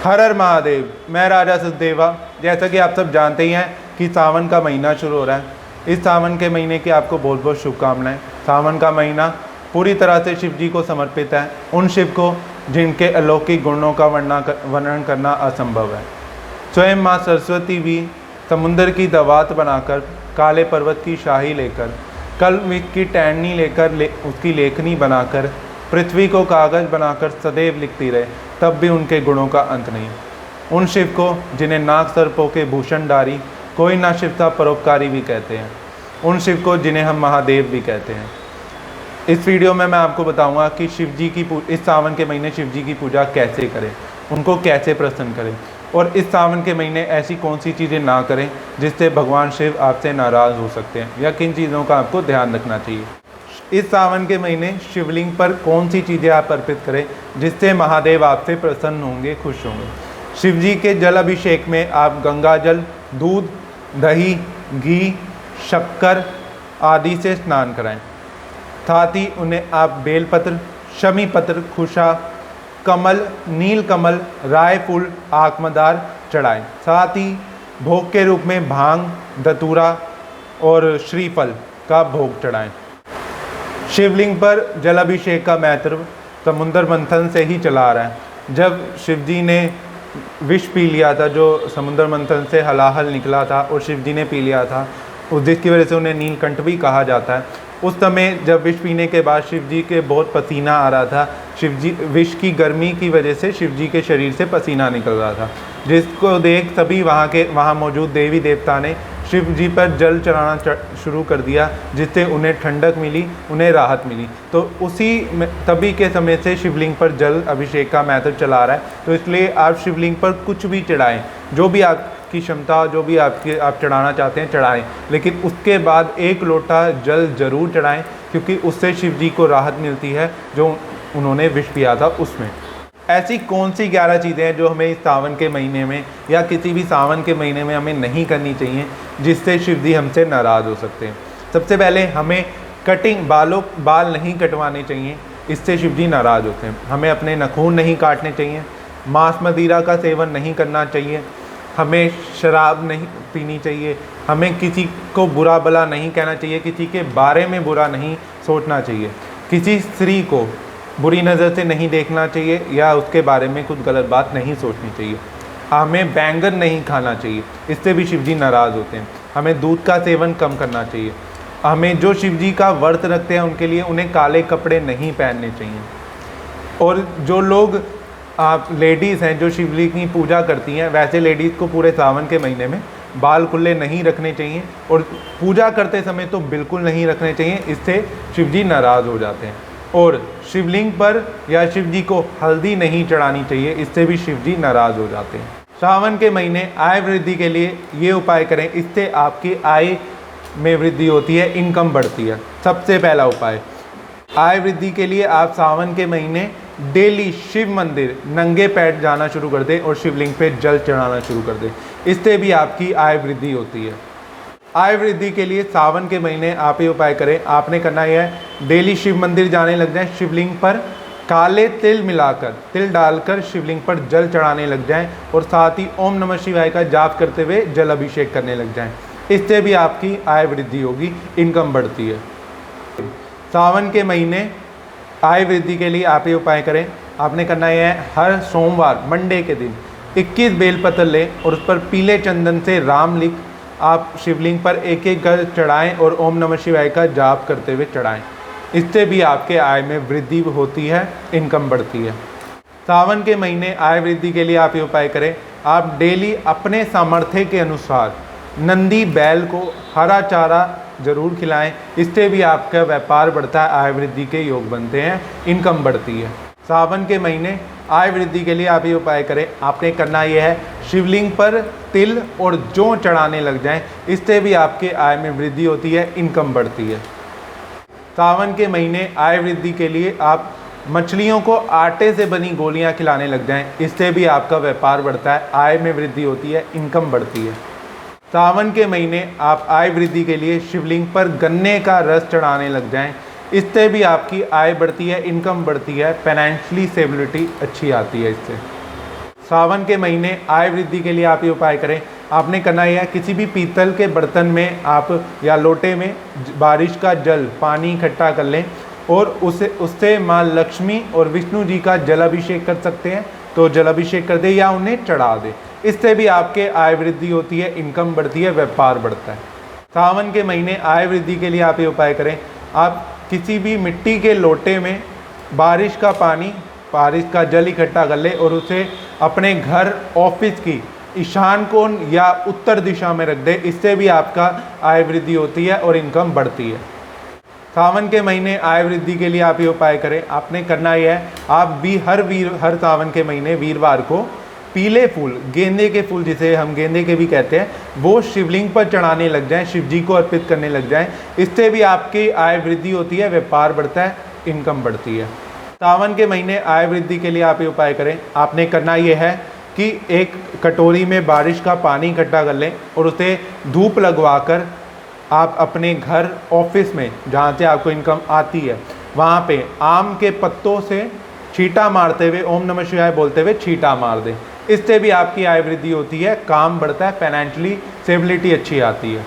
हर हर महादेव। मैं राजा सचदेवा। जैसा कि आप सब जानते ही हैं कि सावन का महीना शुरू हो रहा है। इस सावन के महीने की आपको बहुत बहुत शुभकामनाएं। सावन का महीना पूरी तरह से शिव जी को समर्पित है, उन शिव को जिनके अलौकिक गुणों का वर्णन करना असंभव है। स्वयं माँ सरस्वती भी समुद्र की दवात बनाकर, काले पर्वत की शाही लेकर, कल की टहनी लेकर उसकी लेखनी बनाकर, पृथ्वी को कागज बनाकर सदैव लिखती रहे, तब भी उनके गुणों का अंत नहीं। उन शिव को जिन्हें नाग सर्पों के भूषणधारी, कोई ना शिवता परोपकारी भी कहते हैं, उन शिव को जिन्हें हम महादेव भी कहते हैं। इस वीडियो में मैं आपको बताऊंगा कि शिव जी की इस सावन के महीने शिव जी की पूजा कैसे करें, उनको कैसे प्रसन्न करें, और इस सावन के महीने ऐसी कौन सी चीज़ें ना करें जिससे भगवान शिव आपसे नाराज़ हो सकते हैं, या किन चीज़ों का आपको ध्यान रखना चाहिए। इस सावन के महीने शिवलिंग पर कौन सी चीज़ें आप अर्पित करें जिससे महादेव आपसे प्रसन्न होंगे, खुश होंगे। शिव जी के जल अभिषेक में आप गंगा जल, दूध, दही, घी, शक्कर आदि से स्नान कराएं। साथ ही उन्हें आप बेलपत्र, शमी पत्र, खुशा, कमल, नील कमल, राय फूल, आत्मदार चढ़ाएं। साथ ही भोग के रूप में भांग, धतूरा और श्रीफल का भोग चढ़ाएं। शिवलिंग पर जलाभिषेक का महत्व समुद्र मंथन से ही चला आ रहा है। जब शिव जी ने विष पी लिया था, जो समुद्र मंथन से हलाहल निकला था और शिव जी ने पी लिया था, जिसकी वजह से उन्हें नीलकंठ भी कहा जाता है, उस समय जब विष पीने के बाद शिव जी के बहुत पसीना आ रहा था, शिव जी विष की गर्मी की वजह से शिव जी के शरीर से पसीना निकल रहा था, जिसको देख सभी वहाँ मौजूद देवी देवता ने शिव जी पर जल चढ़ाना शुरू कर दिया, जिससे उन्हें ठंडक मिली, उन्हें राहत मिली। तो तभी के समय से शिवलिंग पर जल अभिषेक का महत्व चला रहा है। तो इसलिए आप शिवलिंग पर कुछ भी चढ़ाएं, जो भी आपकी क्षमता, जो भी आप चढ़ाना चाहते हैं चढ़ाएं, लेकिन उसके बाद 1 लोटा जल जरूर चढ़ाएं, क्योंकि उससे शिव जी को राहत मिलती है जो उन्होंने विष पिया था उसमें। ऐसी कौन सी 11 चीज़ें हैं जो हमें इस सावन के महीने में या किसी भी सावन के महीने में हमें नहीं करनी चाहिए, जिससे शिव जी हमसे नाराज़ हो सकते हैं। सबसे पहले हमें बाल नहीं कटवाने चाहिए, इससे शिव जी नाराज़ होते हैं। हमें अपने नाखून नहीं काटने चाहिए, मांस मदिरा का सेवन नहीं करना चाहिए, हमें शराब नहीं पीनी चाहिए, हमें किसी को बुरा भला नहीं कहना चाहिए, किसी के बारे में बुरा नहीं सोचना चाहिए, किसी स्त्री को बुरी नज़र से नहीं देखना चाहिए या उसके बारे में कुछ गलत बात नहीं सोचनी चाहिए। हमें बैंगन नहीं खाना चाहिए, इससे भी शिव जी नाराज़ होते हैं। हमें दूध का सेवन कम करना चाहिए। हमें जो शिव जी का व्रत रखते हैं उनके लिए उन्हें काले कपड़े नहीं पहनने चाहिए। और जो लोग लेडीज़ हैं जो शिवलिंग की पूजा करती हैं, वैसे लेडीज़ को पूरे सावन के महीने में बाल खुले नहीं रखने चाहिए, और पूजा करते समय तो बिल्कुल नहीं रखने चाहिए, इससे शिव जी नाराज़ हो जाते हैं। और शिवलिंग पर या शिव जी को हल्दी नहीं चढ़ानी चाहिए, इससे भी शिव जी नाराज़ हो जाते हैं। सावन के महीने आय वृद्धि के लिए ये उपाय करें, इससे आपकी आय में वृद्धि होती है, इनकम बढ़ती है। सबसे पहला उपाय, आय वृद्धि के लिए आप सावन के महीने डेली शिव मंदिर नंगे पैर जाना शुरू कर दें और शिवलिंग पे जल चढ़ाना शुरू कर दें, इससे भी आपकी आय वृद्धि होती है। आय वृद्धि के लिए सावन के महीने आप ये उपाय करें। आपने करना यह है, डेली शिव मंदिर जाने लग जाएं, शिवलिंग पर काले तिल डालकर शिवलिंग पर जल चढ़ाने लग जाएं, और साथ ही ओम नमः शिवाय का जाप करते हुए जल अभिषेक करने लग जाएं। इससे भी आपकी आय वृद्धि होगी, इनकम बढ़ती है। सावन के महीने आय वृद्धि के लिए आप ये उपाय करें। आपने करना यह है, हर सोमवार मंडे के दिन 21 बेलपत्र लें और उस पर पीले चंदन से राम लिख आप शिवलिंग पर एक गल चढ़ाएं और ओम नमः शिवाय का जाप करते हुए चढ़ाएं। इससे भी आपके आय में वृद्धि होती है, इनकम बढ़ती है। सावन के महीने आय वृद्धि के लिए आप ये उपाय करें। आप डेली अपने सामर्थ्य के अनुसार नंदी बैल को हरा चारा जरूर खिलाएं, इससे भी आपका व्यापार बढ़ता है, आय वृद्धि के योग बनते हैं, इनकम बढ़ती है। सावन के महीने आय वृद्धि के लिए आप ये उपाय करें। आपने करना यह है, शिवलिंग पर तिल और जौ चढ़ाने लग जाएं, इससे भी आपके आय में वृद्धि होती है, इनकम बढ़ती है। सावन के महीने आय वृद्धि के लिए आप मछलियों को आटे से बनी गोलियां खिलाने लग जाएं, इससे भी आपका व्यापार बढ़ता है, आय में वृद्धि होती है, इनकम बढ़ती है। सावन के महीने आप आय वृद्धि के लिए शिवलिंग पर गन्ने का रस चढ़ाने लग जाएं, इससे भी आपकी आय बढ़ती है, इनकम बढ़ती है, फाइनेंशियली स्टेबिलिटी अच्छी आती है इससे। सावन के महीने आय वृद्धि के लिए आप ये उपाय करें। आपने करना यह है, किसी भी पीतल के बर्तन में आप या लोटे में बारिश का जल पानी इकट्ठा कर लें और उससे माँ लक्ष्मी और विष्णु जी का जलाभिषेक कर सकते हैं तो जलाभिषेक कर दे या उन्हें चढ़ा दे। इससे भी आपके आय वृद्धि होती है, इनकम बढ़ती है, व्यापार बढ़ता है। सावन के महीने आय वृद्धि के लिए आप ये उपाय करें। आप किसी भी मिट्टी के लोटे में बारिश का पानी, बारिश का जल इकट्ठा कर ले और उसे अपने घर, ऑफिस की ईशान कोण या उत्तर दिशा में रख दे। इससे भी आपका आय वृद्धि होती है और इनकम बढ़ती है। सावन के महीने आय वृद्धि के लिए आप ये उपाय करें। आपने करना यह है, आप भी हर सावन के महीने वीरवार को पीले फूल, गेंदे के फूल जिसे हम गेंदे के भी कहते हैं, वो शिवलिंग पर चढ़ाने लग जाएं, शिव जी को अर्पित करने लग जाएं। इससे भी आपकी आय वृद्धि होती है, व्यापार बढ़ता है, इनकम बढ़ती है। सावन के महीने आय वृद्धि के लिए आप ये उपाय करें। आपने करना यह है कि एक कटोरी में बारिश का पानी इकट्ठा कर लें और उसे धूप लगवाकर आप अपने घर, ऑफिस में जहाँ से आपको इनकम आती है वहाँ पे आम के पत्तों से छींटा मारते हुए ओम नमः शिवाय बोलते हुए छींटा मार दें। इससे भी आपकी आय वृद्धि होती है, काम बढ़ता है, फाइनेंशियली स्टेबिलिटी अच्छी आती है।